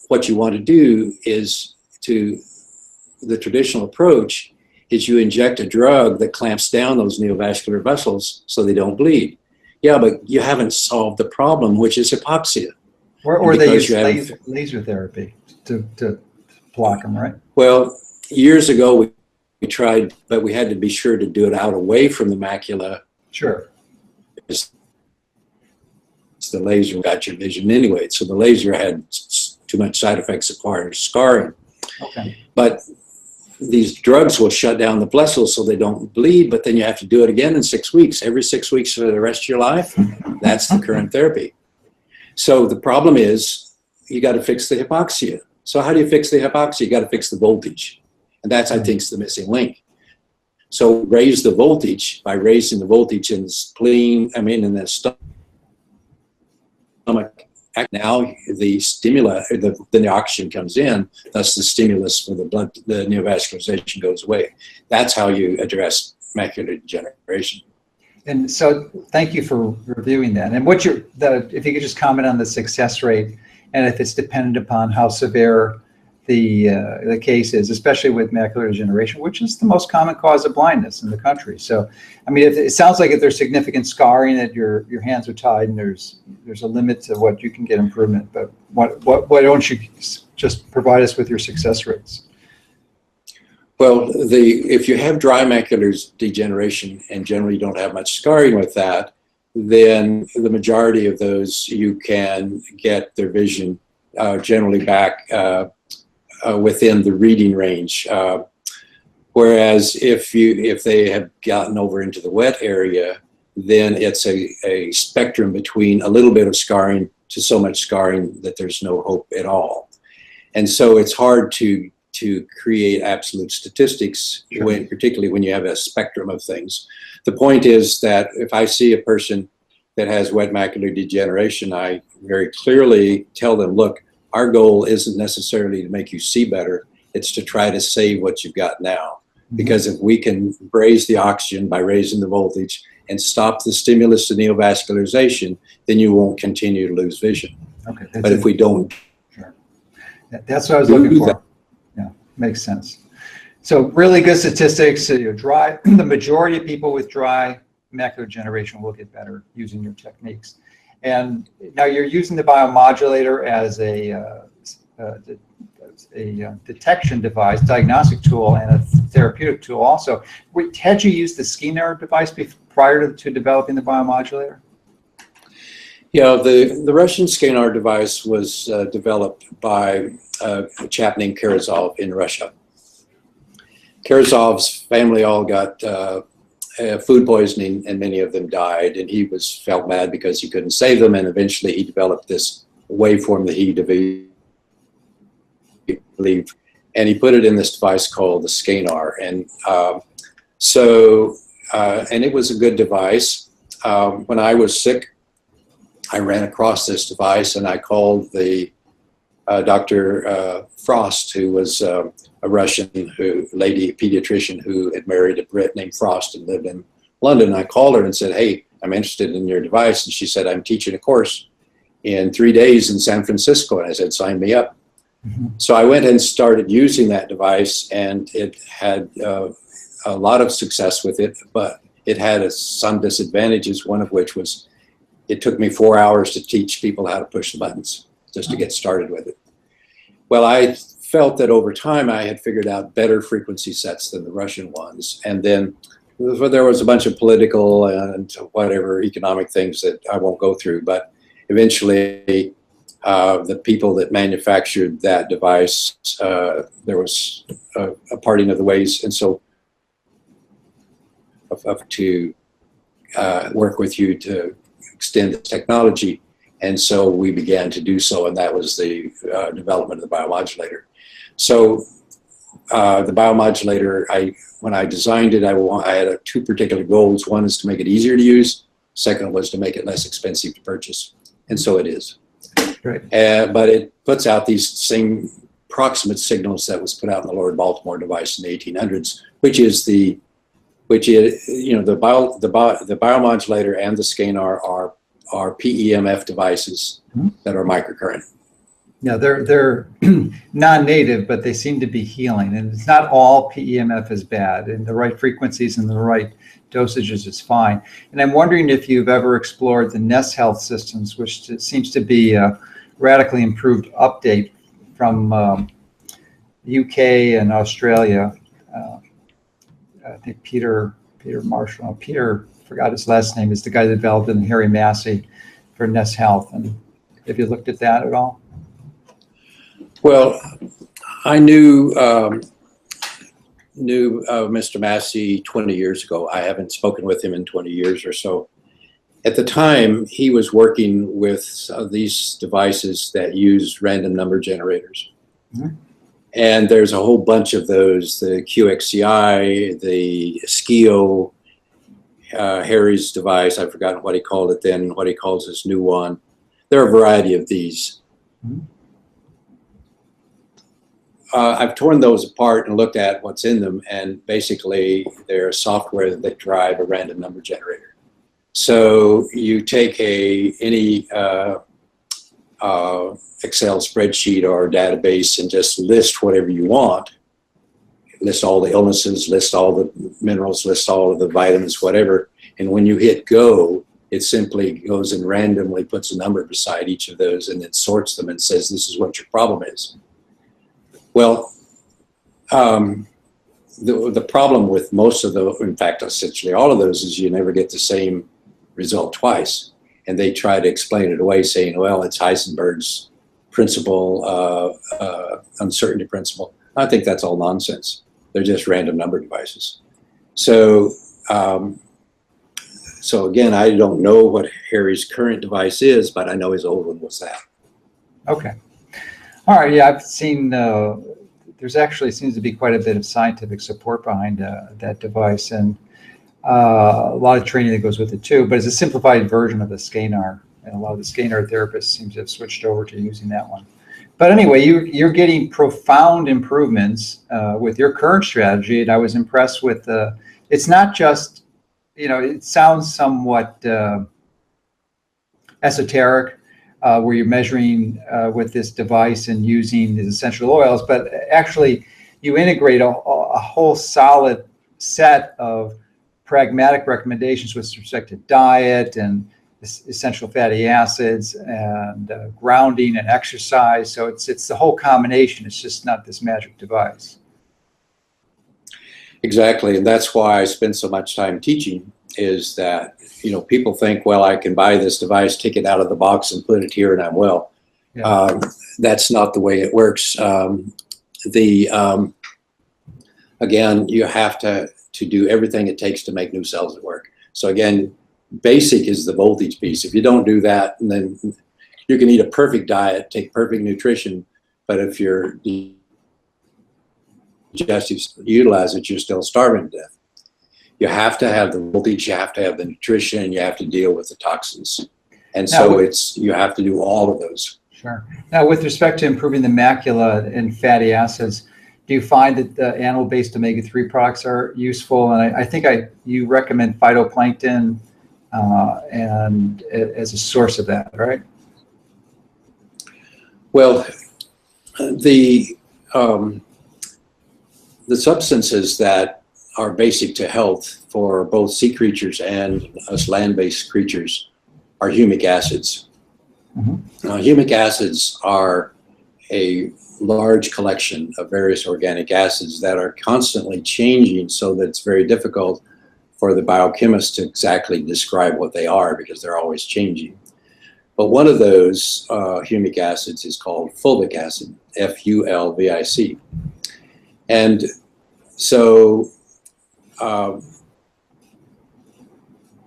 what you want to do is the traditional approach is you inject a drug that clamps down those neovascular vessels so they don't bleed. Yeah, but you haven't solved the problem, which is hypoxia. Or they use laser therapy to block them, right? Well, years ago we tried, but we had to be sure to do it out away from the macula. Sure. It's the laser got your vision anyway, so the laser had too much side effects requiring scarring. Okay. But these drugs will shut down the vessels so they don't bleed, but then you have to do it again in 6 weeks. Every 6 weeks for the rest of your life, that's the current therapy. So the problem is you got to fix the hypoxia. So how do you fix the hypoxia? You got to fix the voltage. And that's, I think, is the missing link. So raise the voltage by raising the voltage in the spleen, in the stomach. Now the stimulus, the oxygen comes in, thus the stimulus for the neovascularization goes away. That's how you address macular degeneration. And so thank you for reviewing that. And if you could just comment on the success rate and if it's dependent upon how severe the case is, especially with macular degeneration, which is the most common cause of blindness in the country. So, it sounds like if there's significant scarring, that your hands are tied and there's a limit to what you can get improvement. But why don't you just provide us with your success rates? Well, if you have dry macular degeneration and generally don't have much scarring with that, then the majority of those you can get their vision generally back within the reading range. Whereas if they have gotten over into the wet area, then it's a spectrum between a little bit of scarring to so much scarring that there's no hope at all. And so it's hard to create absolute statistics, particularly when you have a spectrum of things. The point is that if I see a person that has wet macular degeneration, I very clearly tell them, look, our goal isn't necessarily to make you see better, it's to try to save what you've got now. Because if we can raise the oxygen by raising the voltage, and stop the stimulus to neovascularization, then you won't continue to lose vision. Okay. But if we don't, sure. That's what I was looking for. Yeah, makes sense. So really good statistics. Dry, the majority of people with dry macular degeneration will get better using your techniques. And now you're using the biomodulator as a detection device, diagnostic tool, and a therapeutic tool also. Had you used the scanner device prior to developing the biomodulator? Yeah, the Russian scanner device was developed by a chap named Karazov in Russia. Karazov's family all got food poisoning, and many of them died, and he felt bad because he couldn't save them, and eventually he developed this waveform that he believed, and he put it in this device called the scanner, and and it was a good device. When I was sick, I ran across this device, and I called the Dr. Frost, who was a Russian lady pediatrician who had married a Brit named Frost and lived in London. I called her and said, "Hey, I'm interested in your device." And she said, "I'm teaching a course in 3 days in San Francisco." And I said, "Sign me up." Mm-hmm. So I went and started using that device, and it had a lot of success with it, but it had some disadvantages, one of which was it took me 4 hours to teach people how to push the buttons just to get started with it. Well, I felt that over time I had figured out better frequency sets than the Russian ones. And then there was a bunch of political and whatever economic things that I won't go through, but eventually the people that manufactured that device, there was a parting of the ways. And so to work with you to extend the technology. And so we began to do so, and that was the development of the biomodulator. So the biomodulator, when I designed it, I had two particular goals. One is to make it easier to use. Second was to make it less expensive to purchase. And so it is. Right. But it puts out these same proximate signals that was put out in the Lord Baltimore device in the 1800s, which is the biomodulator and the scanner are PEMF devices that are microcurrent. Yeah, they're non-native, but they seem to be healing. And it's not all PEMF is bad, and the right frequencies and the right dosages is fine. And I'm wondering if you've ever explored the Nest Health systems, which seems to be a radically improved update from UK and Australia. I think Peter Marshall, forgot his last name, is the guy that developed it, and Harry Massey for Nest Health. And have you looked at that at all? Well, I knew Mr. Massey 20 years ago. I haven't spoken with him in 20 years or so. At the time, he was working with these devices that use random number generators. Mm-hmm. And there's a whole bunch of those, the QXCI, the Skio, Harry's device, I've forgotten what he called it then, what he calls his new one. There are a variety of these. Mm-hmm. I've torn those apart and looked at what's in them, and basically they're software that drive a random number generator. So you take any Excel spreadsheet or database and just list whatever you want. List all the illnesses, list all the minerals, list all of the vitamins, whatever. And when you hit go, it simply goes and randomly puts a number beside each of those and then sorts them and says, this is what your problem is. Well, the problem with most of those, in fact, essentially all of those, is you never get the same result twice. And they try to explain it away saying, well, it's Heisenberg's principle, uncertainty principle. I think that's all nonsense. They're just random number devices. So, so again, I don't know what Harry's current device is, but I know his old one was that. Okay. All right. Yeah, I've seen, there's actually seems to be quite a bit of scientific support behind that device, and a lot of training that goes with it too, but it's a simplified version of the scanner, and a lot of the scanner therapists seem to have switched over to using that one. But anyway, you're getting profound improvements with your current strategy, and I was impressed with it's not just it sounds somewhat esoteric, where you're measuring with this device and using these essential oils, but actually you integrate a whole solid set of pragmatic recommendations with respect to diet and essential fatty acids and grounding and exercise. So it's the whole combination. It's just not this magic device. Exactly, and that's why I spend so much time teaching, is that, people think, well, I can buy this device, take it out of the box and put it here and I'm well. Yeah. That's not the way it works. Again, you have to do everything it takes to make new cells at work. So again, basic is the voltage piece. If you don't do that, then you can eat a perfect diet, take perfect nutrition, but if your digestives utilize it, you're still starving to death. You have to have the voltage, you have to have the nutrition, you have to deal with the toxins. And so you have to do all of those. Sure. Now, with respect to improving the macula and fatty acids, do you find that the animal-based omega-3 products are useful? And I think you recommend phytoplankton and as a source of that, right? Well, the substances that are basic to health for both sea creatures and us land-based creatures are humic acids. Mm-hmm. Humic acids are a large collection of various organic acids that are constantly changing, so that it's very difficult for the biochemist to exactly describe what they are, because they're always changing. But one of those humic acids is called fulvic acid, F-U-L-V-I-C. And so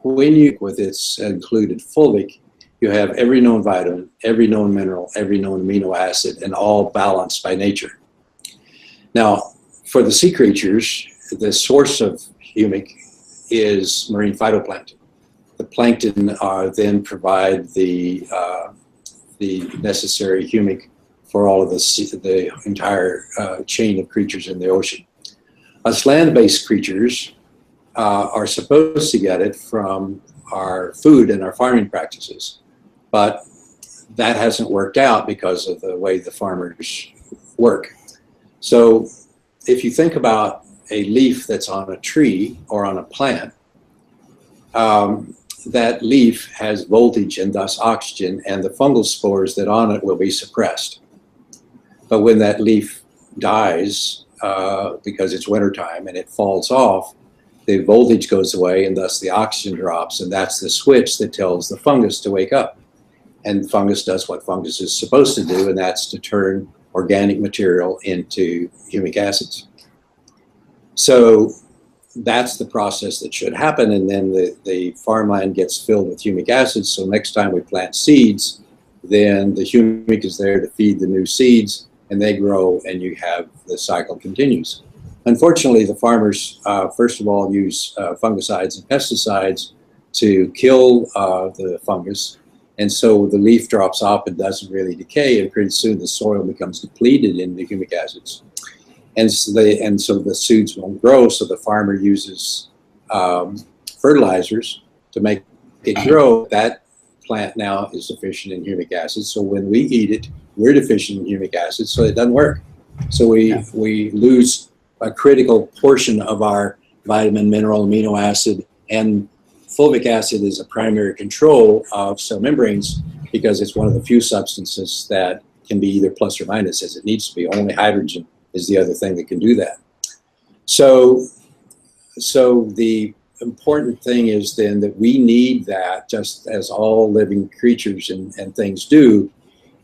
when with its included fulvic, you have every known vitamin, every known mineral, every known amino acid, and all balanced by nature. Now, for the sea creatures, the source of humic is marine phytoplankton. The plankton then provide the necessary humic for all of the entire chain of creatures in the ocean. Us land-based creatures are supposed to get it from our food and our farming practices. But that hasn't worked out because of the way the farmers work. So if you think about a leaf that's on a tree or on a plant, that leaf has voltage and thus oxygen, and the fungal spores that are on it will be suppressed. But when that leaf dies, because it's wintertime and it falls off, the voltage goes away and thus the oxygen drops, and that's the switch that tells the fungus to wake up. And fungus does what fungus is supposed to do, and that's to turn organic material into humic acids. So that's the process that should happen, and then the farmland gets filled with humic acids, so next time we plant seeds, then the humic is there to feed the new seeds, and they grow, and you have the cycle continues. Unfortunately, the farmers, first of all, use fungicides and pesticides to kill the fungus. And so the leaf drops off and doesn't really decay, and pretty soon the soil becomes depleted in the humic acids. And so the seeds won't grow, so the farmer uses fertilizers to make it grow. That plant now is deficient in humic acids, so when we eat it, we're deficient in humic acids, so it doesn't work. So we lose a critical portion of our vitamin, mineral, amino acid, and fulvic acid is a primary control of cell membranes because it's one of the few substances that can be either plus or minus as it needs to be. Only hydrogen is the other thing that can do that. So the important thing is then that we need that just as all living creatures and things do.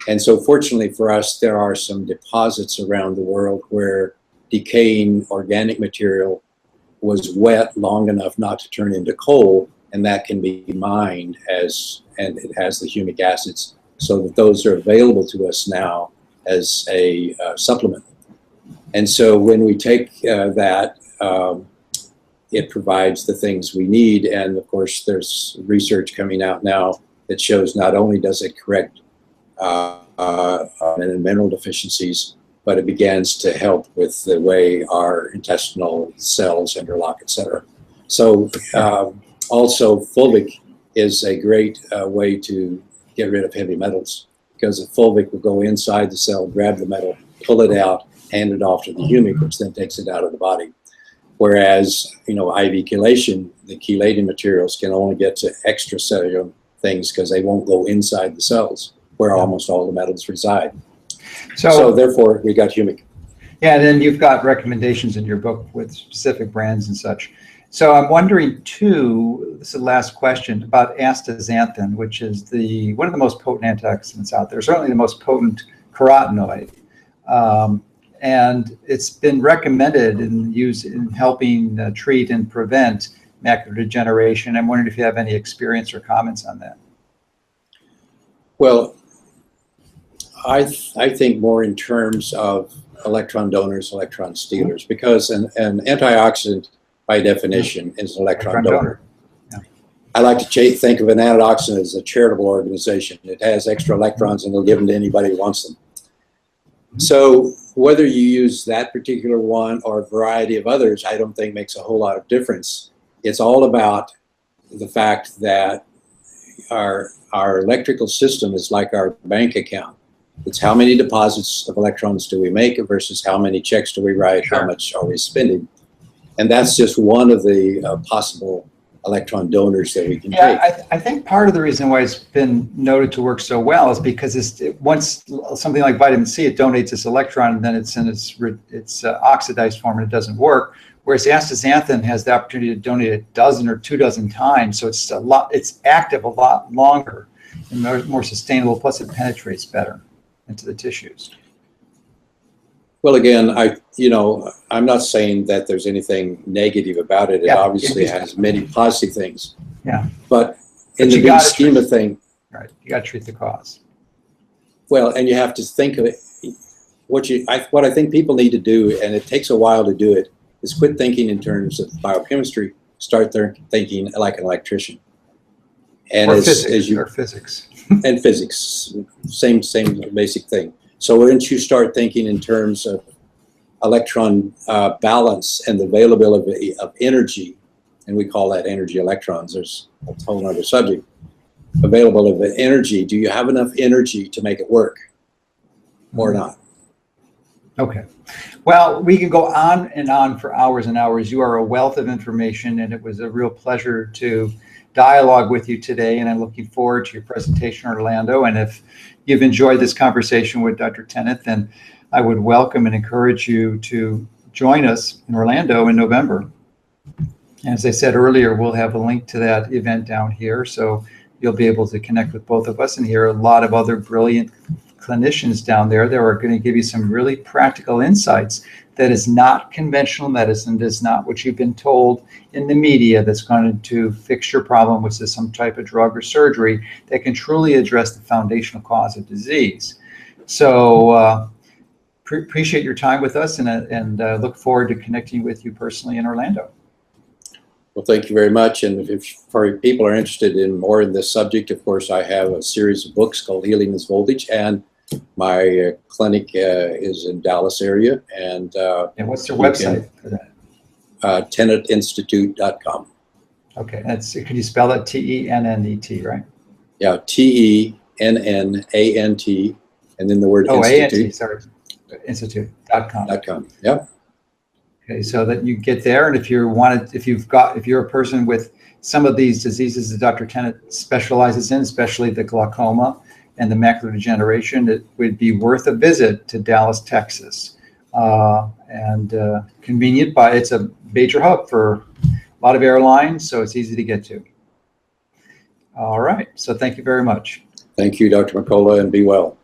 And so fortunately for us, there are some deposits around the world where decaying organic material was wet long enough not to turn into coal, and that can be mined and it has the humic acids, so that those are available to us now as a supplement. And so when we take that, it provides the things we need. And of course, there's research coming out now that shows not only does it correct mineral deficiencies, but it begins to help with the way our intestinal cells interlock, et cetera. So Also, fulvic is a great way to get rid of heavy metals, because the fulvic will go inside the cell, grab the metal, pull it out, hand it off to the humic, which then takes it out of the body. Whereas, you know, IV chelation, the chelating materials can only get to extracellular things because they won't go inside the cells where almost all the metals reside. So therefore, we got humic. Yeah, and then you've got recommendations in your book with specific brands and such. So I'm wondering too, this is the last question, about astaxanthin, which is one of the most potent antioxidants out there, certainly the most potent carotenoid. And it's been recommended in helping treat and prevent macular degeneration. I'm wondering if you have any experience or comments on that. Well, I think more in terms of electron donors, electron stealers, because an antioxidant, by definition, is an electron donor. Yeah. I like to think of an antioxidant as a charitable organization. It has extra electrons and they'll give them to anybody who wants them. So whether you use that particular one or a variety of others, I don't think makes a whole lot of difference. It's all about the fact that our electrical system is like our bank account. It's how many deposits of electrons do we make versus how many checks do we write, how much are we spending. And that's just one of the possible electron donors that we can take. I think part of the reason why it's been noted to work so well is because once something like vitamin C, it donates this electron, and then it's in its oxidized form and it doesn't work. Whereas astaxanthin has the opportunity to donate a dozen or 24 times, so it's active a lot longer and more sustainable. Plus, it penetrates better into the tissues. Well, again, I'm not saying that there's anything negative about it. It obviously has many positive things. Yeah. But in the big scheme of things, right, you got to treat the cause. Well, and you have to think of it. What I think people need to do, and it takes a while to do it, is quit thinking in terms of biochemistry. Start thinking like an electrician. And or physics. And physics, same basic thing. So once you start thinking in terms of electron balance and the availability of energy, and we call that energy electrons, there's a whole other subject, available of energy, do you have enough energy to make it work or not? Okay. Well, we can go on and on for hours and hours. You are a wealth of information, and it was a real pleasure to dialogue with you today, and I'm looking forward to your presentation in Orlando. And if you've enjoyed this conversation with Dr. Tennant, then I would welcome and encourage you to join us in Orlando in November. As I said earlier, we'll have a link to that event down here, so you'll be able to connect with both of us and hear a lot of other brilliant clinicians down there that are going to give you some really practical insights that is not conventional medicine, is not what you've been told in the media that's going to fix your problem, which is some type of drug or surgery that can truly address the foundational cause of disease. So appreciate your time with us, and look forward to connecting with you personally in Orlando. Well, thank you very much. And if people are interested in more in this subject, of course, I have a series of books called Healing is Voltage, and my clinic is in Dallas area. And what's their website for that? TennantInstitute.com. Okay, could you spell that? T-E-N-N-E-T, right? Yeah, T-E-N-N-A-N-T, and then the word institute. A-N-T, sorry, institute.com. Yeah. Okay, so that you get there, and if you're a person with some of these diseases that Dr. Tennant specializes in, especially the glaucoma and the macular degeneration, it would be worth a visit to Dallas, Texas. And convenient, it's a major hub for a lot of airlines, so it's easy to get to. All right, so thank you very much. Thank you, Dr. Mercola, and be well.